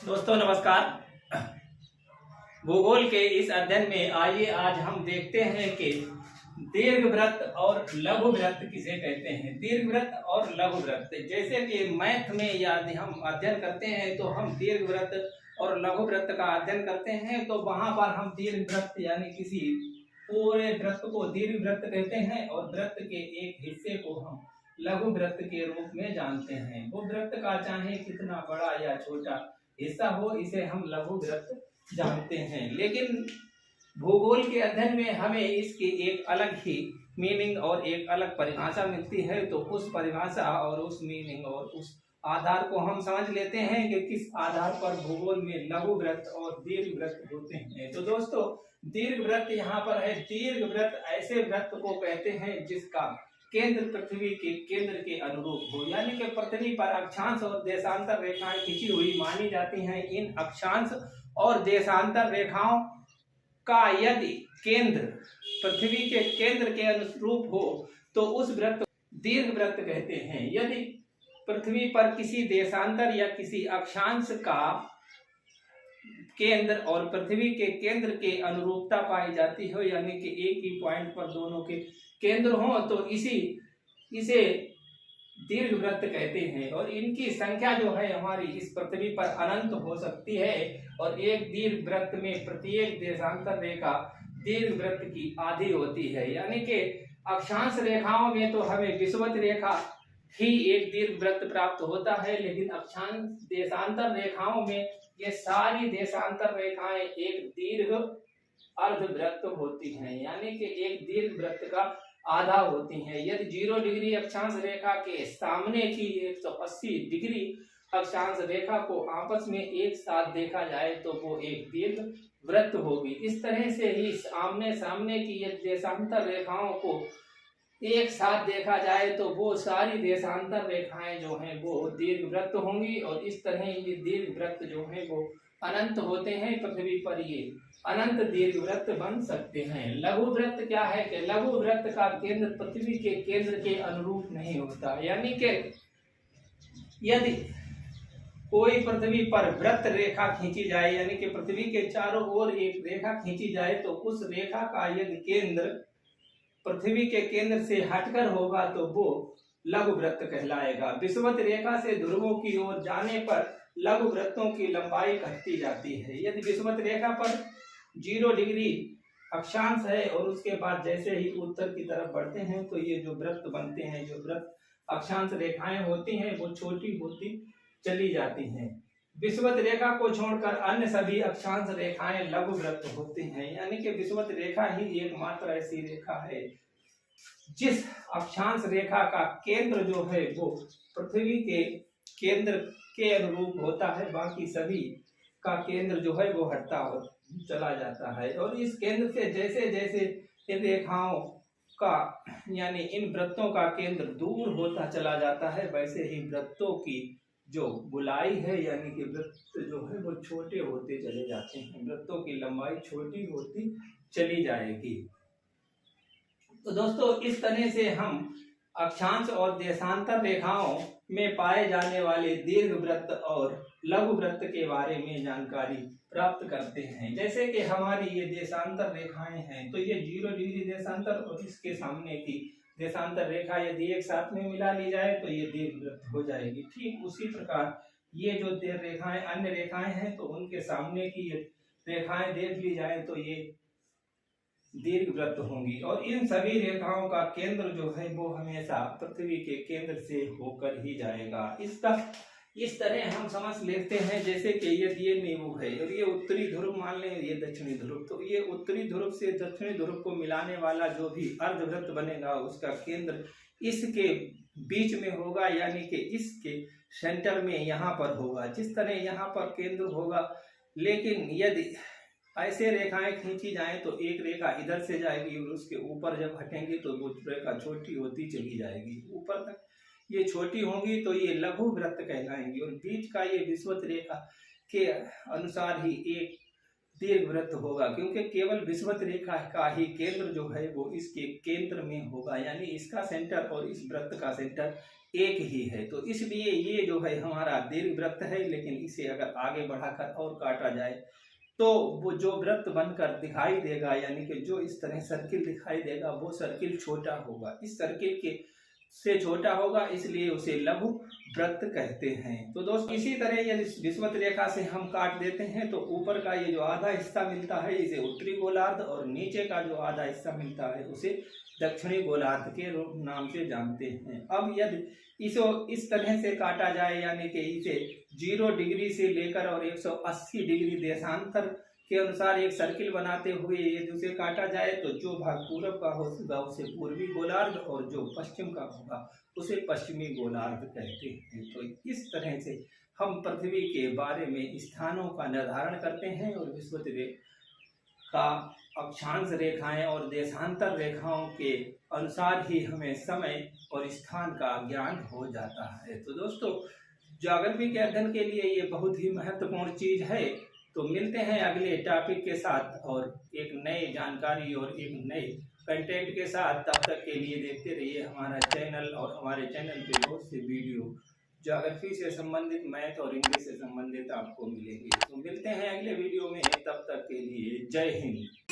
दोस्तों नमस्कार। भूगोल के इस अध्ययन में आइए आज हम देखते हैं कि दीर्घवृत्त और लघुवृत्त किसे कहते हैं। दीर्घवृत्त और लघुवृत्त, जैसे कि मैथ में यदि हम अध्ययन करते हैं तो हम दीर्घवृत्त और लघुवृत्त का अध्ययन करते हैं, तो वहां पर हम दीर्घवृत्त यानी किसी पूरे वृत्त को दीर्घवृत्त कहते हैं और वृत्त के एक हिस्से को हम लघुवृत्त के रूप में जानते हैं। वो वृत्त का चाहे कितना बड़ा या छोटा हिस्सा हो, इसे हम लघुवृत्त जानते हैं। लेकिन भूगोल के अध्ययन में हमें इसकी एक अलग ही मीनिंग और एक अलग परिभाषा मिलती है, तो उस परिभाषा और उस मीनिंग और उस आधार को हम समझ लेते हैं कि किस आधार पर भूगोल में लघुवृत्त और दीर्घवृत्त होते हैं। तो दोस्तों, दीर्घवृत्त यहाँ पर है। दीर्घवृत्त ऐसे वृत्त को कहते हैं जिसका केंद्र पृथ्वी के केंद्र के अनुरूप हो, यानी कि पृथ्वी पर अक्षांश और देशांतर रेखाएं खींची हुई मानी जाती हैं। इन अक्षांश और देशांतर रेखाओं का यदि केंद्र पृथ्वी के केंद्र के अनुरूप हो तो उस वृत्त दीर्घवृत्त कहते हैं। यदि पृथ्वी पर किसी देशांतर या किसी अक्षांश का केंद्र और पृथ्वी के केंद्र के अनुरूपता पाई जाती हो, यानी कि एक ही पॉइंट पर दोनों के केंद्र हो, तो इसे दीर्घवृत्त कहते हैं। और इनकी संख्या जो है हमारी इस पृथ्वी पर अनंत हो सकती है। और एक दीर्घवृत्त में प्रत्येक देशांतर रेखा दीर्घवृत्त की आधी होती है, यानी कि अक्षांश रेखाओं में तो हमें विषुवत रेखा ही एक दीर्घवृत्त प्राप्त होता है, लेकिन अक्षांश देशांतर रेखाओं में ये सारी देशांतर रेखाएं एक दीर्घ अर्धवृत्त होती हैं, यानी कि एक दीर्घवृत्त का आधा होती हैं। यदि 0 डिग्री अक्षांश रेखा के सामने की 180 डिग्री अक्षांश रेखा को आपस में एक साथ देखा जाए तो वो एक दीर्घवृत्त होगी। इस तरह से ही आमने सामने की यदि देशांतर रेखाओं को एक साथ देखा जाए तो वो सारी देशांतर रेखाएं जो हैं वो दीर्घवृत्त होंगी। और इस तरह ये दीर्घवृत्त जो हैं वो अनंत होते हैं। पृथ्वी पर ये अनंत दीर्घवृत्त बन सकते हैं। लघुवृत्त क्या है कि लघुवृत्त का केंद्र पृथ्वी के केंद्र के अनुरूप नहीं होता, यानी कि यदि कोई पृथ्वी पर वृत्त रेखा खींची जाए, यानी कि पृथ्वी के चारों ओर एक रेखा खींची जाए, तो उस रेखा का यदि केंद्र पृथ्वी के केंद्र से हटकर होगा तो वो लघुवृत्त कहलाएगा। विषुवत रेखा से ध्रुवों की ओर जाने पर लघुवृत्तों की लंबाई घटती जाती है। यदि विषुवत रेखा पर 0 डिग्री अक्षांश है और उसके बाद जैसे ही उत्तर की तरफ बढ़ते हैं तो ये जो वृत्त बनते हैं, जो वृत्त अक्षांश रेखाएं होती हैं, वो छोटी होती चली जाती हैं। विषुवत रेखा को छोड़कर अन्य सभी अक्षांश रेखाएं लघुवृत्त होती हैं, यानी कि विषुवत रेखा ही एकमात्र ऐसी रेखा है जिस अक्षांश रेखा का केंद्र जो है वो पृथ्वी के केंद्र के अनुरूप होता है। बाकी सभी का केंद्र जो है वो हटता हो चला जाता है। और इस केंद्र से जैसे जैसे इन रेखाओं का यानी इन वृत्तों का केंद्र दूर होता चला जाता है, वैसे ही वृत्तों की जो गोलाई है यानी कि वृत्त जो है वो छोटे होते चले जाते हैं। वृत्तों की लंबाई छोटी होती चली जाएगी। तो दोस्तों, इस तरह से हम अक्षांश और देशांतर रेखाओं में पाए जाने वाले दीर्घवृत्त और लघुवृत्त के बारे में जानकारी प्राप्त करते हैं। जैसे कि हमारी ये देशांतर रेखाएं हैं, तो ये 0 डिग्री देशांतर और इसके सामने की देशांतर रेखा यदि एक साथ में मिला ली जाए तो ये दीर्घवृत्त हो जाएगी। ठीक उसी प्रकार ये जो रेखाएं अन्य रेखाएं हैं, तो उनके सामने की रेखाएं देख ली जाए तो ये दीर्घवृत्त होंगी। और इन सभी रेखाओं का केंद्र जो है वो हमेशा पृथ्वी के केंद्र से होकर ही जाएगा। इसका इस तरह हम समझ लेते हैं, जैसे कि ये मेरू है और ये उत्तरी ध्रुव मान लें, ये दक्षिणी ध्रुव, तो ये उत्तरी ध्रुव से दक्षिणी ध्रुव को मिलाने वाला जो भी अर्धवृत्त बनेगा उसका केंद्र इसके बीच में होगा, यानी कि इसके सेंटर में यहाँ पर होगा। जिस तरह यहाँ पर केंद्र होगा, लेकिन यदि ऐसे रेखाएं खींची जाएं तो एक रेखा इधर से जाएगी और उसके ऊपर जब हटेंगी तो वो रेखा छोटी होती चली जाएगी। ऊपर तक ये छोटी होंगी तो ये लघुवृत्त कहलाएंगी। और बीच का ये विषुवत रेखा के अनुसार ही एक दीर्घवृत्त होगा, क्योंकि केवल विषुवत रेखा का ही केंद्र जो है वो इसके केंद्र में होगा, यानी इसका सेंटर और इस वृत्त का सेंटर एक ही है। तो इसलिए ये जो है हमारा दीर्घवृत्त है, लेकिन इसे अगर आगे बढ़ाकर और काटा जाए तो वो जो वृत्त बनकर दिखाई देगा, यानी कि जो इस तरह सर्किल दिखाई देगा, वो सर्किल छोटा होगा, इस सर्किल के से छोटा होगा, इसलिए उसे लघु वृत्त कहते हैं। तो दोस्तों इसी तरह यदि विषुवत रेखा से हम काट देते हैं तो ऊपर का ये जो आधा हिस्सा मिलता है इसे उत्तरी गोलार्ध, और नीचे का जो आधा हिस्सा मिलता है उसे दक्षिणी गोलार्ध के नाम से जानते हैं। अब यदि इसे इस तरह से काटा जाए, यानी कि इसे 0 डिग्री से लेकर और 180 डिग्री देशांतर के अनुसार एक सर्किल बनाते हुए यदि उसे काटा जाए तो जो भाग पूरब का होगा उसे पूर्वी गोलार्ध, और जो पश्चिम का होगा उसे पश्चिमी गोलार्ध कहते हैं। तो इस तरह से हम पृथ्वी के बारे में स्थानों का निर्धारण करते हैं, और विषुवत रेखा, अक्षांश रेखाएं और देशांतर रेखाओं के अनुसार ही हमें समय और स्थान का ज्ञान हो जाता है। तो दोस्तों ज्योग्राफी के अध्ययन के लिए ये बहुत ही महत्वपूर्ण चीज है। तो मिलते हैं अगले टॉपिक के साथ और एक नई जानकारी और एक नए कंटेंट के साथ। तब तक के लिए देखते रहिए हमारा चैनल, और हमारे चैनल पे बहुत से वीडियो ज्योग्राफी से संबंधित, मैथ और इंग्लिश से संबंधित आपको मिलेंगे। तो मिलते हैं अगले वीडियो में, तब तक के लिए जय हिंद।